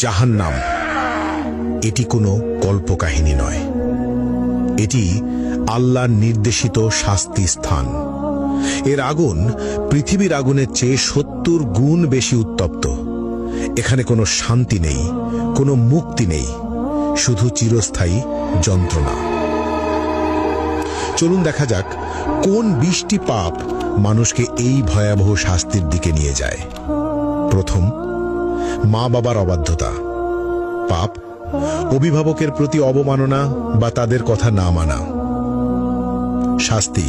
জাহান্নাম এটি কোনো কল্পকাহিনী নয়, এটি আল্লাহর নির্দেশিত শাস্তি স্থান। এর আগুন পৃথিবীর আগুনের চেয়ে 70 গুণ বেশি উত্তপ্ত। এখানে কোনো শান্তি নেই, কোনো মুক্তি নেই, শুধু চিরস্থায়ী যন্ত্রণা। চলুন দেখা যাক কোন 20টি পাপ মানুষকে এই ভয়াবহ শাস্তির দিকে নিয়ে যায়। প্রথম, মা বাবার অবাধ্যতা। পাপ অভিভাবকের প্রতি অবমাননা বা তাদের কথা না মানা। শাস্তি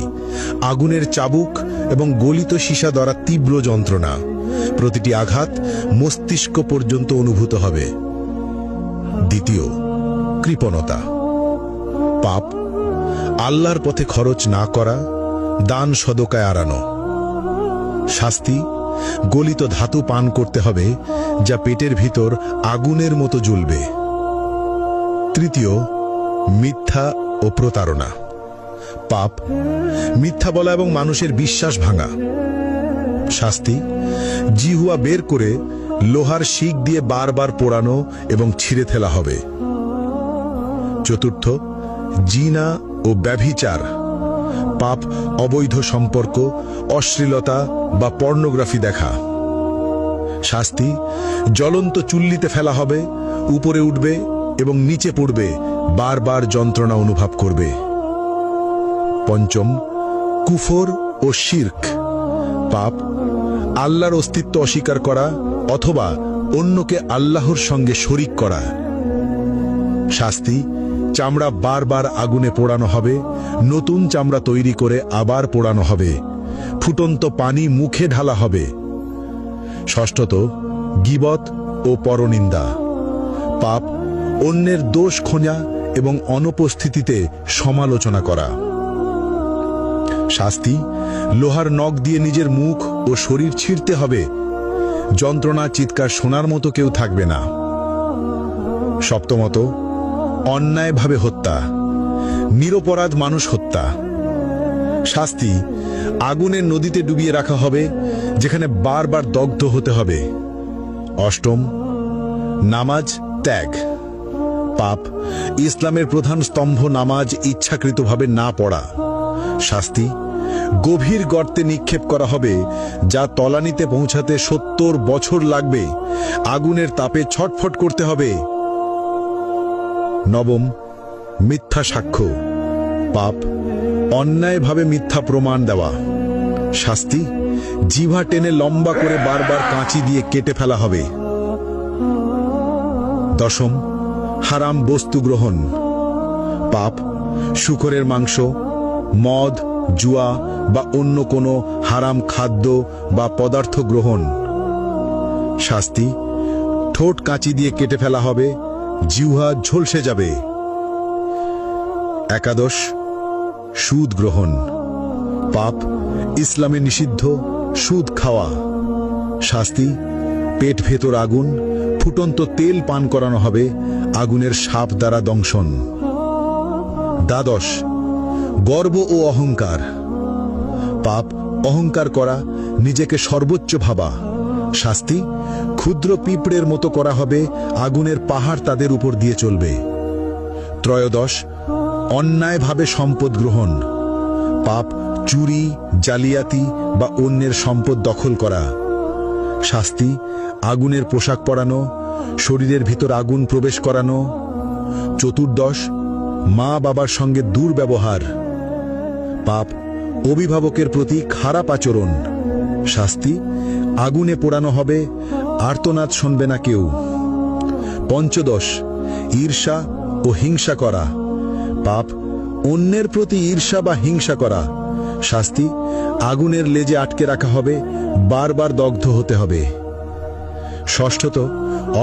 আগুনের চাবুক এবং গলিত সীসা দ্বারা তীব্র যন্ত্রণা, প্রতিটি আঘাত মস্তিষ্ক পর্যন্ত অনুভূত হবে। দ্বিতীয়, কৃপণতা। পাপ আল্লাহর পথে খরচ না করা, দান সদকায় আড়ানো। শাস্তি গলিত ধাতু পান করতে হবে যা পেটের ভিতর আগুনের মতো জ্বলবে। তৃতীয়, মিথ্যা ও প্রতারণা। পাপ মিথ্যা বলা এবং মানুষের বিশ্বাস ভাঙা। শাস্তি জিহুয়া বের করে লোহার শিক দিয়ে বারবার পোড়ানো এবং ছিঁড়ে ফেলা হবে। চতুর্থ, জিনা ও ব্যভিচার। পাপ অবৈধ সম্পর্ক, অশ্লীলতা বা পর্নোগ্রাফি দেখা। শাস্তি জ্বলন্ত চুল্লিতে ফেলা হবে, উপরে উঠবে এবং নিচে পড়বে, বারবার যন্ত্রণা অনুভব করবে। পঞ্চম, কুফর ও শিরক। পাপ আল্লাহর অস্তিত্ব অস্বীকার করা অথবা অন্যকে আল্লাহর সঙ্গে শরিক করা। শাস্তি চামড়া বারবার আগুনে পোড়ানো হবে, নতুন চামড়া তৈরি করে আবার পোড়ানো হবে, ফুটন্ত পানি মুখে ঢালা হবে। ষষ্ঠত, গীবত ও পরনিন্দা। পাপ অন্যের দোষ খোঁজা এবং অনুপস্থিতিতে সমালোচনা করা। শাস্তি লোহার নখ দিয়ে নিজের মুখ ও শরীর ছিঁড়তে হবে, যন্ত্রণা চিৎকার শোনার মতো কেউ থাকবে না। সপ্তমত, অন্যায়ভাবে হত্যা, নিরপরাধ মানুষ হত্যা। শাস্তি আগুনের নদীতে ডুবিয়ে রাখা হবে, যেখানে বারবার দগ্ধ হতে হবে। অষ্টম, নামাজ ত্যাগ। পাপ ইসলামের প্রধান স্তম্ভ নামাজ ইচ্ছাকৃতভাবে না পড়া। শাস্তি গভীর গর্তে নিক্ষেপ করা হবে, যা তলানিতে পৌঁছাতে 70 বছর লাগবে, আগুনের তাপে ছটফট করতে হবে। নবম, মিথ্যা সাক্ষ্য। পাপ অন্যায়ভাবে মিথ্যা প্রমাণ দেওয়া। শাস্তি জিহ্বা টেনে লম্বা করে বারবার কাঁচি দিয়ে কেটে ফেলা হবে। দশম, হারাম বস্তু গ্রহণ। পাপ শূকরের মাংস, মদ, জুয়া বা অন্য কোনো হারাম খাদ্য বা পদার্থ গ্রহণ। শাস্তি ঠোঁট কাঁচি দিয়ে কেটে ফেলা হবে, জিহ্বা ঝলসে যাবে। একাদশ, সুদ গ্রহণ। পাপ ইসলামে নিষিদ্ধ সুদ খাওয়া। শাস্তি পেট ভেতর আগুন, ফুটন্ত তেল পান করানো হবে, আগুনের সাপ দ্বারা দংশন। দ্বাদশ, গর্ব ও অহংকার। পাপ অহংকার করা, নিজেকে সর্বোচ্চ ভাবা। শাস্তি ক্ষুদ্র পিঁপড়ের মতো করা হবে, আগুনের পাহাড় তাদের উপর দিয়ে চলবে। ত্রয়োদশ, অন্যায়ভাবে সম্পদ গ্রহণ। পাপ চুরি, জালিয়াতি বা অন্যের সম্পদ দখল করা। শাস্তি আগুনের পোশাক পরানো, শরীরের ভিতর আগুন প্রবেশ করানো। চতুর্দশ, মা বাবার সঙ্গে দুর্ব্যবহার। পাপ অভিভাবকের প্রতি খারাপ আচরণ। শাস্তি আগুনে পোড়ানো হবে, আর্তনাদ শুনবে না কেউ। পঞ্চদশ, ঈর্ষা ও হিংসা করা। পাপ অন্যের প্রতি ঈর্ষা বা হিংসা করা। শাস্তি আগুনের লেজে আটকে রাখা হবে, বারবার দগ্ধ হতে হবে। ষষ্ঠত,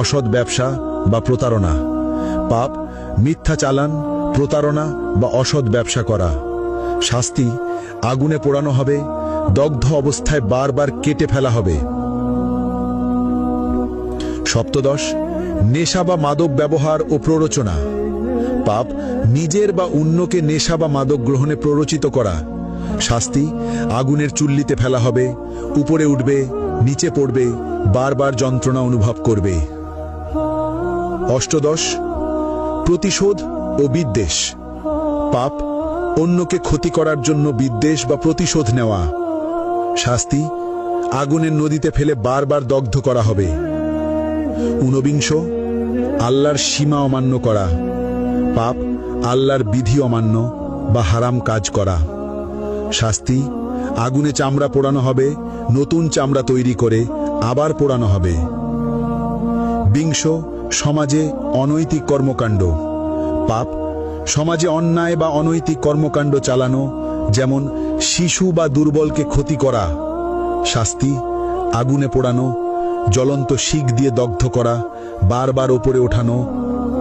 অসৎ ব্যবসা বা প্রতারণা। পাপ মিথ্যা চালান, প্রতারণা বা অসৎ ব্যবসা করা। শাস্তি আগুনে পোড়ানো হবে, দগ্ধ অবস্থায় বারবার কেটে ফেলা হবে। সপ্তদশ, নেশা বা মাদক ব্যবহার ও প্ররোচনা। পাপ নিজের বা অন্যকে নেশা বা মাদক গ্রহণে প্ররোচিত করা। শাস্তি আগুনের চুল্লিতে ফেলা হবে, উপরে উঠবে, নিচে পড়বে, বারবার যন্ত্রণা অনুভব করবে। অষ্টদশ, প্রতিশোধ ও বিদ্বেষ। পাপ, অন্যকে ক্ষতি করার জন্য বিদ্বেষ বা প্রতিশোধ নেওয়া। শাস্তি, আগুনের নদীতে ফেলে বারবার দগ্ধ করা হবে। ঊনবিংশ, আল্লাহর সীমা অমান্য করা। পাপ, আল্লাহর বিধি অমান্য বা হারাম কাজ করা। শাস্তি, আগুনে চামড়া পোড়ানো হবে, নতুন চামড়া তৈরি করে আবার পোড়ানো হবে। বিংশ, সমাজে অনৈতিক কর্মকাণ্ড। পাপ, সমাজে অন্যায় বা অনৈতিক কর্মকাণ্ড চালানো, যেমন শিশু বা দুর্বলকে ক্ষতি করা। শাস্তি, আগুনে পোড়ানো, জ্বলন্ত শিক দিয়ে দগ্ধ করা, বারবার ওপরে ওঠানো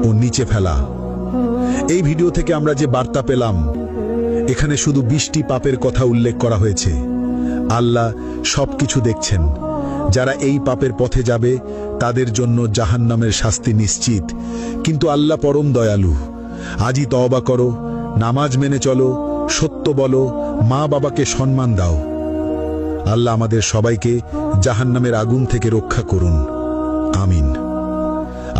ও নিচে ফেলা। এই ভিডিও থেকে আমরা যে বার্তা পেলাম, এখানে শুধু 20টি পাপের কথা উল্লেখ করা হয়েছে। আল্লাহ সবকিছু দেখছেন। যারা এই পাপের পথে যাবে তাদের জন্য জাহান্নামের শাস্তি নিশ্চিত, কিন্তু আল্লাহ পরম দয়ালু। আজই তওবা করো, নামাজ মেনে চলো, সত্য বলো, মা বাবাকে সম্মান দাও। আল্লাহ আমাদের সবাইকে জাহান্নামের আগুন থেকে রক্ষা করুন, আমিন।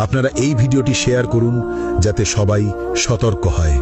আপনারা এই ভিডিওটি শেয়ার করুন যাতে সবাই সতর্ক হয়।